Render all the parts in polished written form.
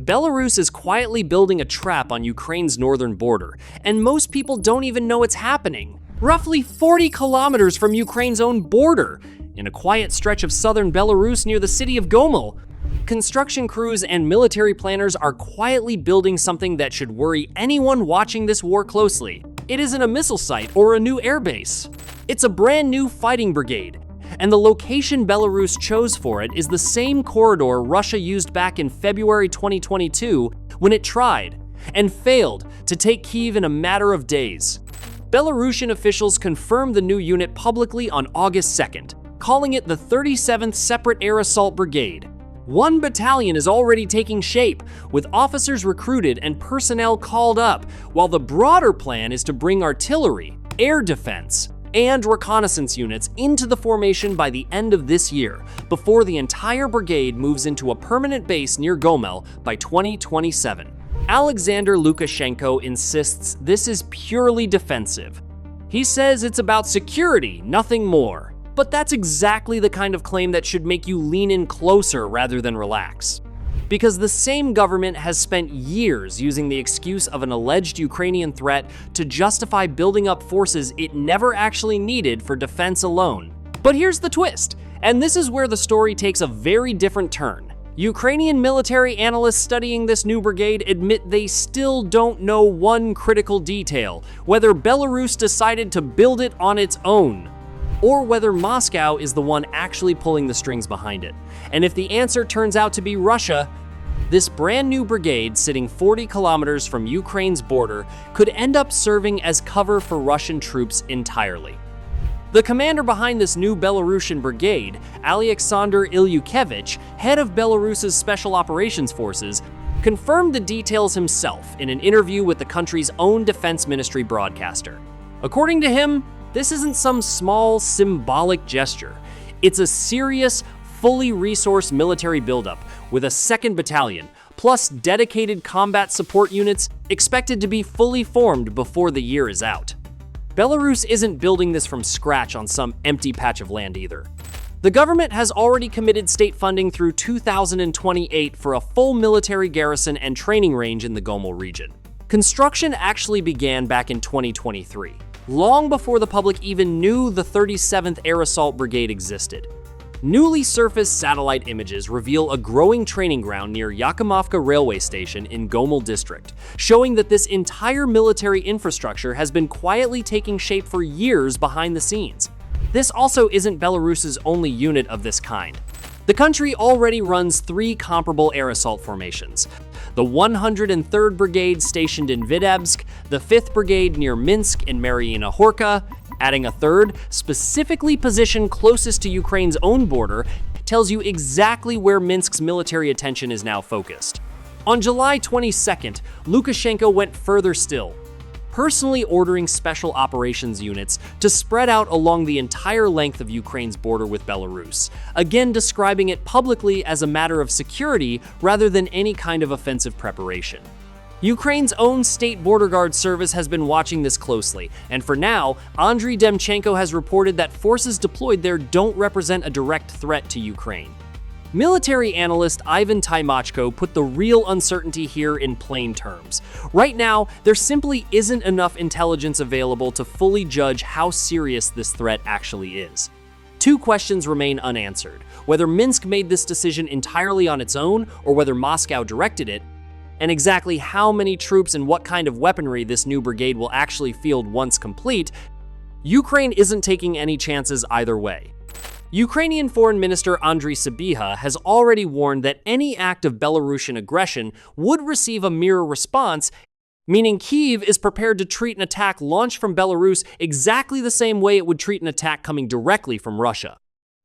Belarus is quietly building a trap on Ukraine's northern border, and most people don't even know it's happening. Roughly 40 kilometers from Ukraine's own border, in a quiet stretch of southern Belarus near the city of Gomel, construction crews and military planners are quietly building something that should worry anyone watching this war closely. It isn't a missile site or a new airbase. It's a brand new fighting brigade, and the location Belarus chose for it is the same corridor Russia used back in February 2022 when it tried, and failed, to take Kyiv in a matter of days. Belarusian officials confirmed the new unit publicly on August 2nd, calling it the 37th Separate Air Assault Brigade. One battalion is already taking shape, with officers recruited and personnel called up, while the broader plan is to bring artillery, air defense, and reconnaissance units into the formation by the end of this year, before the entire brigade moves into a permanent base near Gomel by 2027. Alexander Lukashenko insists this is purely defensive. He says it's about security, nothing more. But that's exactly the kind of claim that should make you lean in closer rather than relax. Because the same government has spent years using the excuse of an alleged Ukrainian threat to justify building up forces it never actually needed for defense alone. But here's the twist, and this is where the story takes a very different turn. Ukrainian military analysts studying this new brigade admit they still don't know one critical detail: whether Belarus decided to build it on its own, or whether Moscow is the one actually pulling the strings behind it. And if the answer turns out to be Russia, this brand new brigade sitting 40 kilometers from Ukraine's border could end up serving as cover for Russian troops entirely. The commander behind this new Belarusian brigade, Alexander Ilyukevich, head of Belarus's Special Operations Forces, confirmed the details himself in an interview with the country's own defense ministry broadcaster. According to him, this isn't some small, symbolic gesture. It's a serious, fully resourced military buildup with a 2nd battalion, plus dedicated combat support units expected to be fully formed before the year is out. Belarus isn't building this from scratch on some empty patch of land either. The government has already committed state funding through 2028 for a full military garrison and training range in the Gomel region. Construction actually began back in 2023. Long before the public even knew the 37th Air Assault Brigade existed. Newly surfaced satellite images reveal a growing training ground near Yakimovka railway station in Gomel district, showing that this entire military infrastructure has been quietly taking shape for years behind the scenes. This also isn't Belarus's only unit of this kind. The country already runs 3 comparable air assault formations: the 103rd Brigade stationed in Vitebsk, the 5th Brigade near Minsk in Mariina Horka. Adding a 3rd, specifically positioned closest to Ukraine's own border, tells you exactly where Minsk's military attention is now focused. On July 22nd, Lukashenko went further still, personally ordering special operations units to spread out along the entire length of Ukraine's border with Belarus, again describing it publicly as a matter of security rather than any kind of offensive preparation. Ukraine's own state border guard service has been watching this closely, and for now, Andriy Demchenko has reported that forces deployed there don't represent a direct threat to Ukraine. Military analyst Ivan Tymachko put the real uncertainty here in plain terms. Right now, there simply isn't enough intelligence available to fully judge how serious this threat actually is. 2 questions remain unanswered: whether Minsk made this decision entirely on its own, or whether Moscow directed it, and exactly how many troops and what kind of weaponry this new brigade will actually field once complete. Ukraine isn't taking any chances either way. Ukrainian Foreign Minister Andriy Sybiha has already warned that any act of Belarusian aggression would receive a mirror response, meaning Kyiv is prepared to treat an attack launched from Belarus exactly the same way it would treat an attack coming directly from Russia.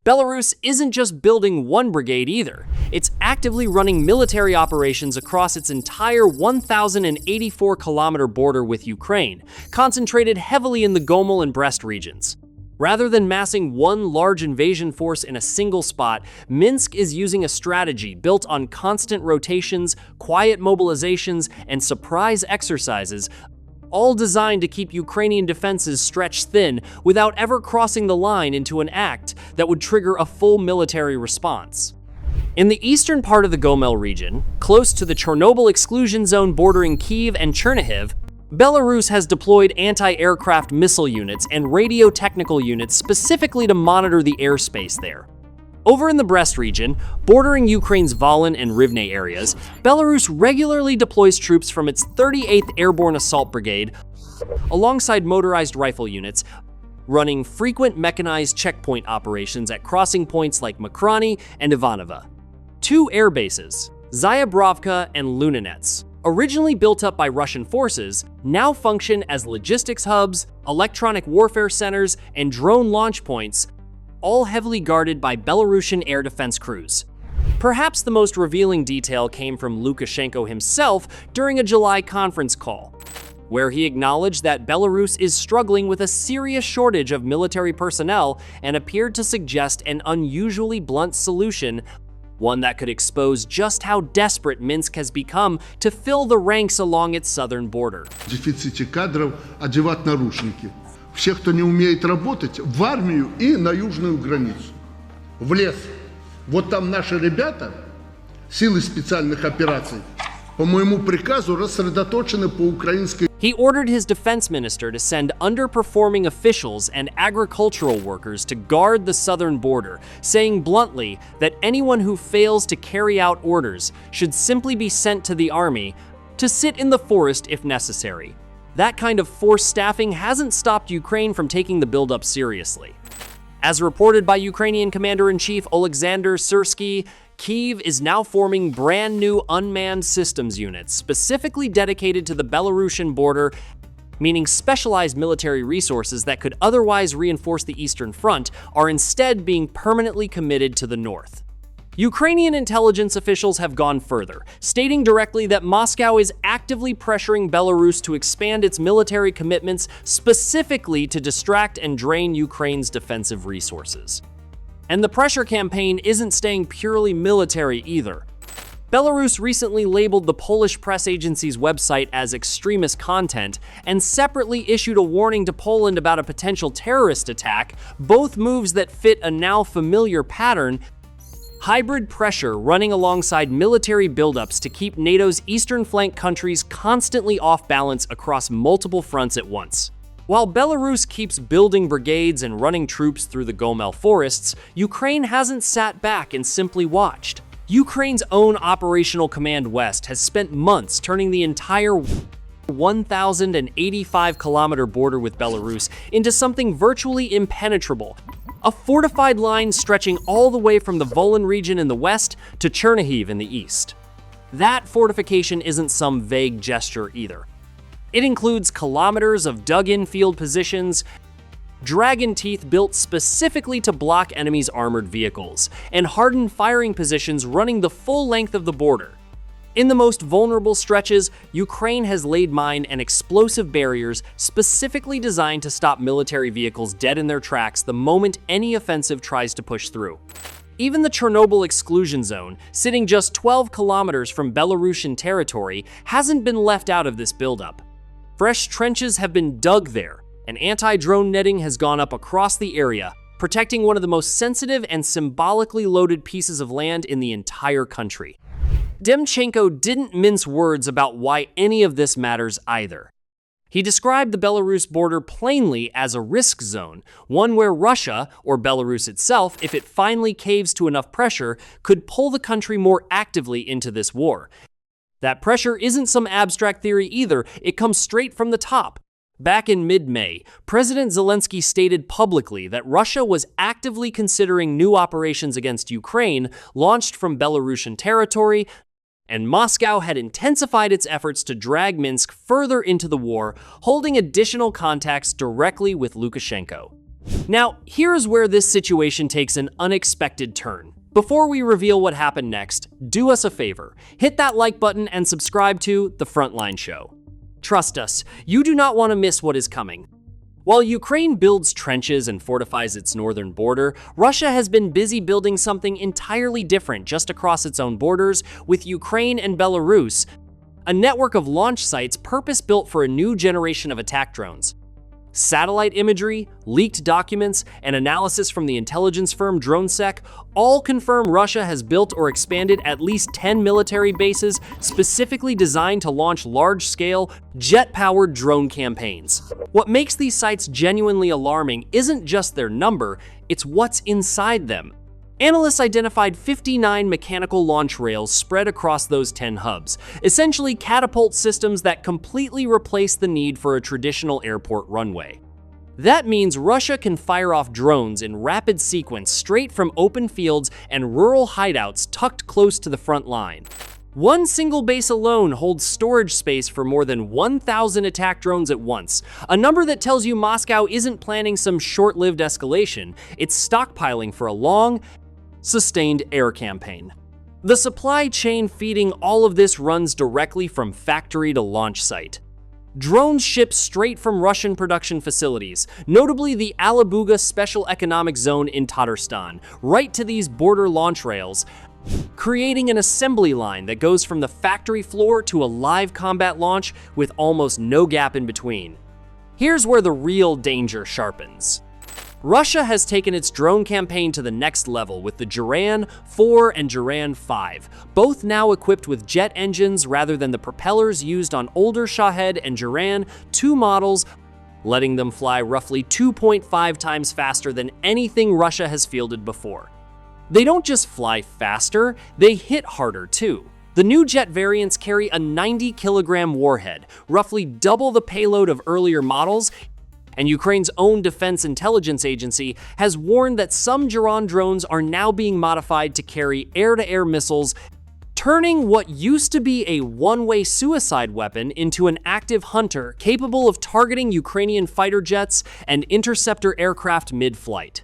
Belarus isn't just building one brigade either. It's actively running military operations across its entire 1,084-kilometer border with Ukraine, concentrated heavily in the Gomel and Brest regions. Rather than massing one large invasion force in a single spot, Minsk is using a strategy built on constant rotations, quiet mobilizations, and surprise exercises, all designed to keep Ukrainian defenses stretched thin without ever crossing the line into an act that would trigger a full military response. In the eastern part of the Gomel region, close to the Chernobyl exclusion zone bordering Kyiv and Chernihiv, Belarus has deployed anti-aircraft missile units and radio-technical units specifically to monitor the airspace there. Over in the Brest region, bordering Ukraine's Volyn and Rivne areas, Belarus regularly deploys troops from its 38th Airborne Assault Brigade alongside motorized rifle units, running frequent mechanized checkpoint operations at crossing points like Makrani and Ivanova. Two air bases, Zyabrovka and Lunanets, originally built up by Russian forces, now function as logistics hubs, electronic warfare centers, and drone launch points, all heavily guarded by Belarusian air defense crews. Perhaps the most revealing detail came from Lukashenko himself during a July conference call, where he acknowledged that Belarus is struggling with a serious shortage of military personnel and appeared to suggest an unusually blunt solution, one that could expose just how desperate Minsk has become to fill the ranks along its southern border. В дефиците кадров одевать наручники. Всех, кто не умеет работать, в армию и на южную границу. В лес. Вот там наши ребята, силы специальных операций, по моему приказу рассредоточены по украинской. He ordered his defense minister to send underperforming officials and agricultural workers to guard the southern border, saying bluntly that anyone who fails to carry out orders should simply be sent to the army to sit in the forest if necessary. That kind of forced staffing hasn't stopped Ukraine from taking the buildup seriously. As reported by Ukrainian Commander-in-Chief Oleksandr Syrsky, Kyiv is now forming brand new unmanned systems units specifically dedicated to the Belarusian border, meaning specialized military resources that could otherwise reinforce the Eastern Front are instead being permanently committed to the north. Ukrainian intelligence officials have gone further, stating directly that Moscow is actively pressuring Belarus to expand its military commitments specifically to distract and drain Ukraine's defensive resources. And the pressure campaign isn't staying purely military either. Belarus recently labeled the Polish press agency's website as extremist content and separately issued a warning to Poland about a potential terrorist attack, both moves that fit a now familiar pattern: hybrid pressure running alongside military buildups to keep NATO's eastern flank countries constantly off balance across multiple fronts at once. While Belarus keeps building brigades and running troops through the Gomel forests, Ukraine hasn't sat back and simply watched. Ukraine's own Operational Command West has spent months turning the entire 1,085-kilometer border with Belarus into something virtually impenetrable, a fortified line stretching all the way from the Volyn region in the west to Chernihiv in the east. That fortification isn't some vague gesture either. It includes kilometers of dug-in field positions, dragon teeth built specifically to block enemies' armored vehicles, and hardened firing positions running the full length of the border. In the most vulnerable stretches, Ukraine has laid mine and explosive barriers specifically designed to stop military vehicles dead in their tracks the moment any offensive tries to push through. Even the Chernobyl exclusion zone, sitting just 12 kilometers from Belarusian territory, hasn't been left out of this buildup. Fresh trenches have been dug there, and anti-drone netting has gone up across the area, protecting one of the most sensitive and symbolically loaded pieces of land in the entire country. Demchenko didn't mince words about why any of this matters either. He described the Belarus border plainly as a risk zone, one where Russia, or Belarus itself, if it finally caves to enough pressure, could pull the country more actively into this war. That pressure isn't some abstract theory either, it comes straight from the top. Back in mid-May, President Zelensky stated publicly that Russia was actively considering new operations against Ukraine launched from Belarusian territory, and Moscow had intensified its efforts to drag Minsk further into the war, holding additional contacts directly with Lukashenko. Now, here's where this situation takes an unexpected turn. Before we reveal what happened next, do us a favor, hit that like button and subscribe to The Frontline Show. Trust us, you do not want to miss what is coming. While Ukraine builds trenches and fortifies its northern border, Russia has been busy building something entirely different just across its own borders with Ukraine and Belarus, a network of launch sites purpose-built for a new generation of attack drones. Satellite imagery, leaked documents, and analysis from the intelligence firm DroneSec all confirm Russia has built or expanded at least 10 military bases specifically designed to launch large-scale, jet-powered drone campaigns. What makes these sites genuinely alarming isn't just their number, it's what's inside them. Analysts identified 59 mechanical launch rails spread across those 10 hubs, essentially catapult systems that completely replace the need for a traditional airport runway. That means Russia can fire off drones in rapid sequence straight from open fields and rural hideouts tucked close to the front line. One single base alone holds storage space for more than 1,000 attack drones at once, a number that tells you Moscow isn't planning some short-lived escalation, it's stockpiling for a long, sustained air campaign. The supply chain feeding all of this runs directly from factory to launch site. Drones ship straight from Russian production facilities, notably the Alabuga Special Economic Zone in Tatarstan, right to these border launch rails, creating an assembly line that goes from the factory floor to a live combat launch with almost no gap in between. Here's where the real danger sharpens. Russia has taken its drone campaign to the next level with the Geran-4 and Geran-5, both now equipped with jet engines rather than the propellers used on older Shahed and Geran-2 models, letting them fly roughly 2.5 times faster than anything Russia has fielded before. They don't just fly faster, they hit harder too. The new jet variants carry a 90-kilogram warhead, roughly double the payload of earlier models, and Ukraine's own defense intelligence agency has warned that some Geran drones are now being modified to carry air-to-air missiles, turning what used to be a one-way suicide weapon into an active hunter capable of targeting Ukrainian fighter jets and interceptor aircraft mid-flight.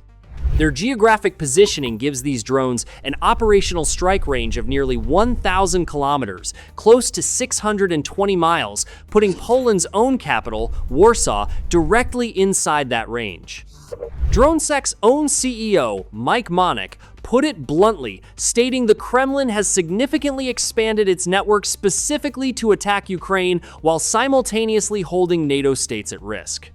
Their geographic positioning gives these drones an operational strike range of nearly 1,000 kilometers, close to 620 miles, putting Poland's own capital, Warsaw, directly inside that range. DroneSec's own CEO, Mike Monik, put it bluntly, stating the Kremlin has significantly expanded its network specifically to attack Ukraine while simultaneously holding NATO states at risk.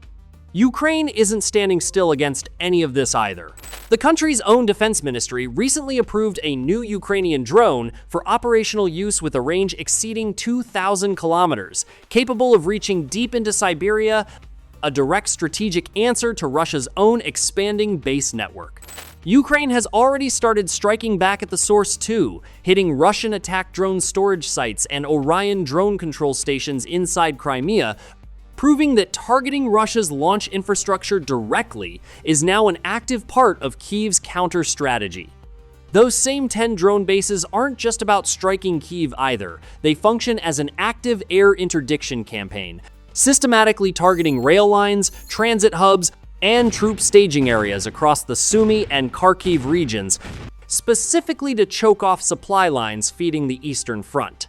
Ukraine isn't standing still against any of this either. The country's own defense ministry recently approved a new Ukrainian drone for operational use with a range exceeding 2,000 kilometers, capable of reaching deep into Siberia, a direct strategic answer to Russia's own expanding base network. Ukraine has already started striking back at the source too, hitting Russian attack drone storage sites and Orion drone control stations inside Crimea, proving that targeting Russia's launch infrastructure directly is now an active part of Kyiv's counter strategy. Those same 10 drone bases aren't just about striking Kyiv either. They function as an active air interdiction campaign, systematically targeting rail lines, transit hubs, and troop staging areas across the Sumy and Kharkiv regions, specifically to choke off supply lines feeding the Eastern Front.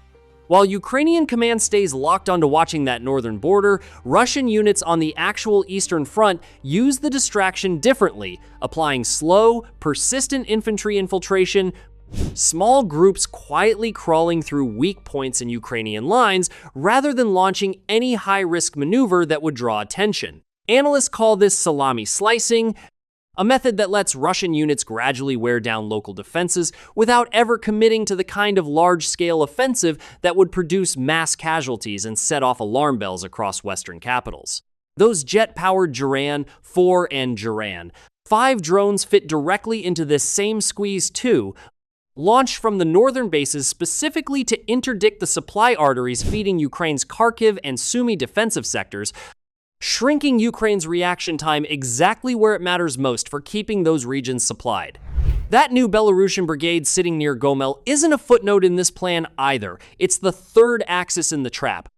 While Ukrainian command stays locked onto watching that northern border, Russian units on the actual Eastern Front use the distraction differently, applying slow, persistent infantry infiltration, small groups quietly crawling through weak points in Ukrainian lines rather than launching any high-risk maneuver that would draw attention. Analysts call this salami slicing, a method that lets Russian units gradually wear down local defenses without ever committing to the kind of large-scale offensive that would produce mass casualties and set off alarm bells across Western capitals. Those jet-powered Geran-4 and Geran-5 drones fit directly into this same squeeze too, launched from the northern bases specifically to interdict the supply arteries feeding Ukraine's Kharkiv and Sumy defensive sectors, shrinking Ukraine's reaction time exactly where it matters most for keeping those regions supplied. That new Belarusian brigade sitting near Gomel isn't a footnote in this plan either. It's the third axis in the trap.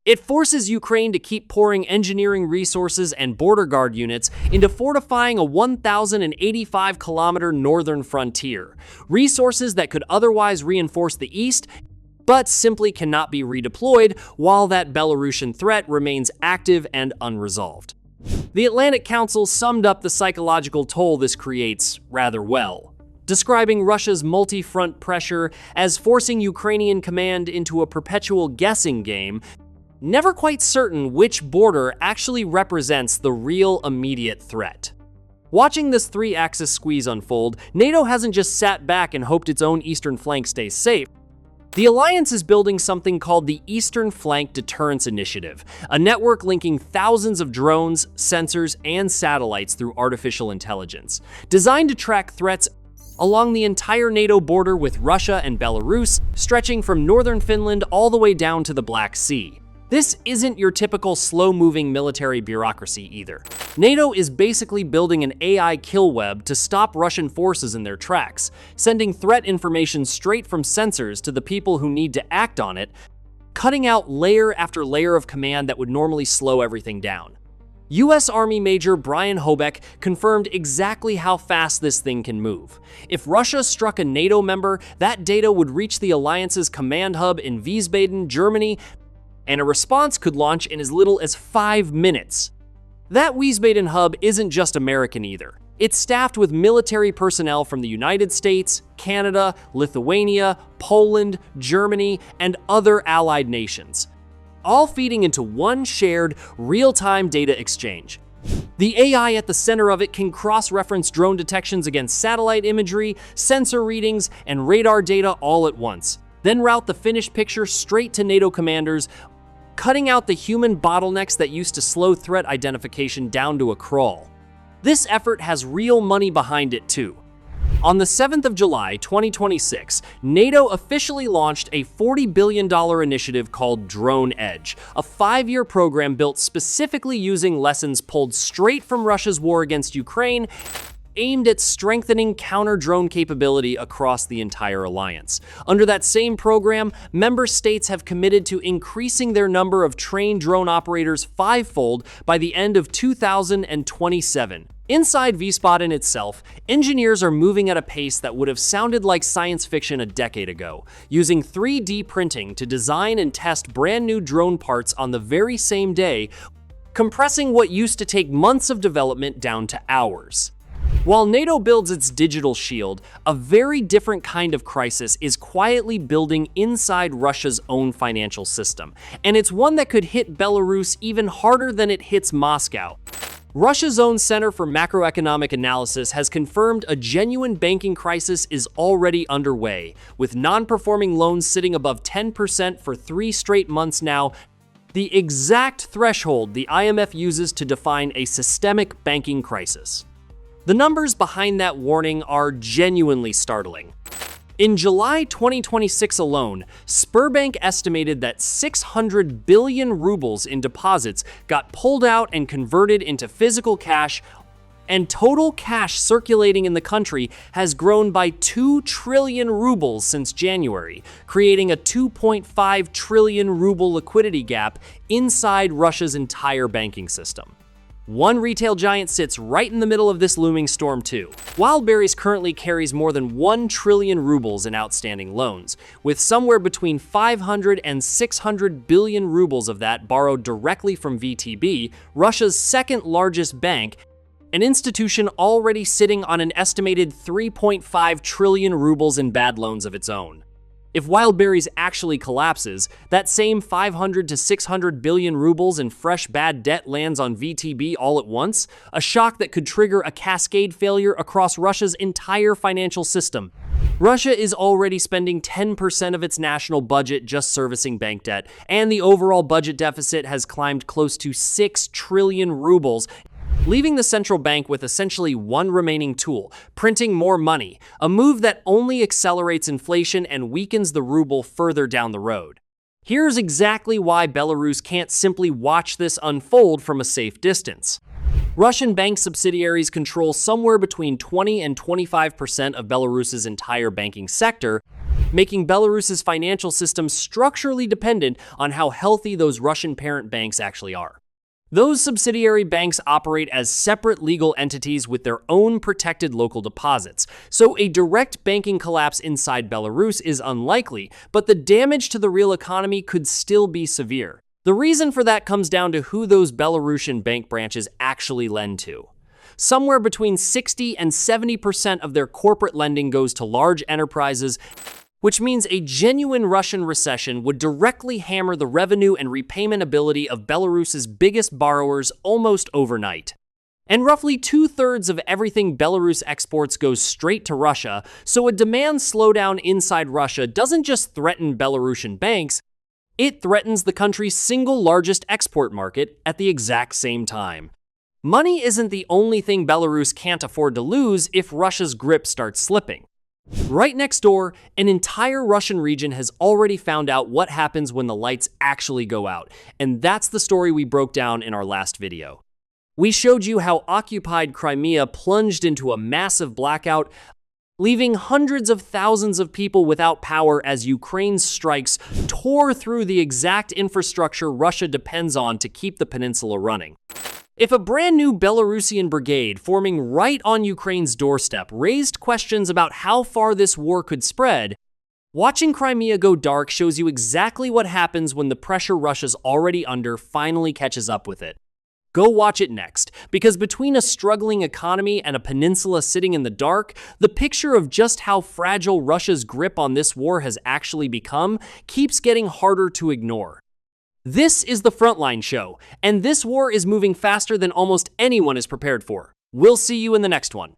It forces Ukraine to keep pouring engineering resources and border guard units into fortifying a 1,085-kilometer northern frontier, resources that could otherwise reinforce the east but simply cannot be redeployed while that Belarusian threat remains active and unresolved. The Atlantic Council summed up the psychological toll this creates rather well, describing Russia's multi-front pressure as forcing Ukrainian command into a perpetual guessing game never quite certain which border actually represents the real immediate threat. Watching this three-axis squeeze unfold, NATO hasn't just sat back and hoped its own eastern flank stays safe. The alliance is building something called the Eastern Flank Deterrence Initiative, a network linking thousands of drones, sensors, and satellites through artificial intelligence, designed to track threats along the entire NATO border with Russia and Belarus, stretching from northern Finland all the way down to the Black Sea. This isn't your typical slow-moving military bureaucracy either. NATO is basically building an AI kill web to stop Russian forces in their tracks, sending threat information straight from sensors to the people who need to act on it, cutting out layer after layer of command that would normally slow everything down. U.S. Army Major Brian Hobeck confirmed exactly how fast this thing can move. If Russia struck a NATO member, that data would reach the alliance's command hub in Wiesbaden, Germany, and a response could launch in as little as 5 minutes. That Wiesbaden hub isn't just American either. It's staffed with military personnel from the United States, Canada, Lithuania, Poland, Germany, and other allied nations, all feeding into one shared, real-time data exchange. The AI at the center of it can cross-reference drone detections against satellite imagery, sensor readings, and radar data all at once, then route the finished picture straight to NATO commanders, cutting out the human bottlenecks that used to slow threat identification down to a crawl. This effort has real money behind it too. On the 7th of July, 2026, NATO officially launched a $40 billion initiative called Drone Edge, a 5-year program built specifically using lessons pulled straight from Russia's war against Ukraine, aimed at strengthening counter-drone capability across the entire alliance. Under that same program, member states have committed to increasing their number of trained drone operators 5-fold by the end of 2027. Inside Wiesbaden itself, engineers are moving at a pace that would have sounded like science fiction a decade ago, using 3D printing to design and test brand new drone parts on the very same day, compressing what used to take months of development down to hours. While NATO builds its digital shield, a very different kind of crisis is quietly building inside Russia's own financial system, and it's one that could hit Belarus even harder than it hits Moscow. Russia's own Center for Macroeconomic Analysis has confirmed a genuine banking crisis is already underway, with non-performing loans sitting above 10% for 3 straight months now, the exact threshold the IMF uses to define a systemic banking crisis. The numbers behind that warning are genuinely startling. In July 2026 alone, Sberbank estimated that 600 billion rubles in deposits got pulled out and converted into physical cash, and total cash circulating in the country has grown by 2 trillion rubles since January, creating a 2.5 trillion ruble liquidity gap inside Russia's entire banking system. One retail giant sits right in the middle of this looming storm too. Wildberries currently carries more than 1 trillion rubles in outstanding loans, with somewhere between 500 and 600 billion rubles of that borrowed directly from VTB, Russia's second largest bank, an institution already sitting on an estimated 3.5 trillion rubles in bad loans of its own. If Wildberries actually collapses, that same 500 to 600 billion rubles in fresh bad debt lands on VTB all at once, a shock that could trigger a cascade failure across Russia's entire financial system. Russia is already spending 10% of its national budget just servicing bank debt, and the overall budget deficit has climbed close to 6 trillion rubles, leaving the central bank with essentially one remaining tool, printing more money, a move that only accelerates inflation and weakens the ruble further down the road. Here's exactly why Belarus can't simply watch this unfold from a safe distance. Russian bank subsidiaries control somewhere between 20 and 25% of Belarus's entire banking sector, making Belarus's financial system structurally dependent on how healthy those Russian parent banks actually are. Those subsidiary banks operate as separate legal entities with their own protected local deposits, so a direct banking collapse inside Belarus is unlikely, but the damage to the real economy could still be severe. The reason for that comes down to who those Belarusian bank branches actually lend to. Somewhere between 60 and 70% of their corporate lending goes to large enterprises, which means a genuine Russian recession would directly hammer the revenue and repayment ability of Belarus's biggest borrowers almost overnight. And roughly 2/3 of everything Belarus exports goes straight to Russia, so a demand slowdown inside Russia doesn't just threaten Belarusian banks, it threatens the country's single largest export market at the exact same time. Money isn't the only thing Belarus can't afford to lose if Russia's grip starts slipping. Right next door, an entire Russian region has already found out what happens when the lights actually go out, and that's the story we broke down in our last video. We showed you how occupied Crimea plunged into a massive blackout, leaving hundreds of thousands of people without power as Ukraine's strikes tore through the exact infrastructure Russia depends on to keep the peninsula running. If a brand new Belarusian brigade forming right on Ukraine's doorstep raised questions about how far this war could spread, watching Crimea go dark shows you exactly what happens when the pressure Russia's already under finally catches up with it. Go watch it next, because between a struggling economy and a peninsula sitting in the dark, the picture of just how fragile Russia's grip on this war has actually become keeps getting harder to ignore. This is the Frontline Show, and this war is moving faster than almost anyone is prepared for. We'll see you in the next one.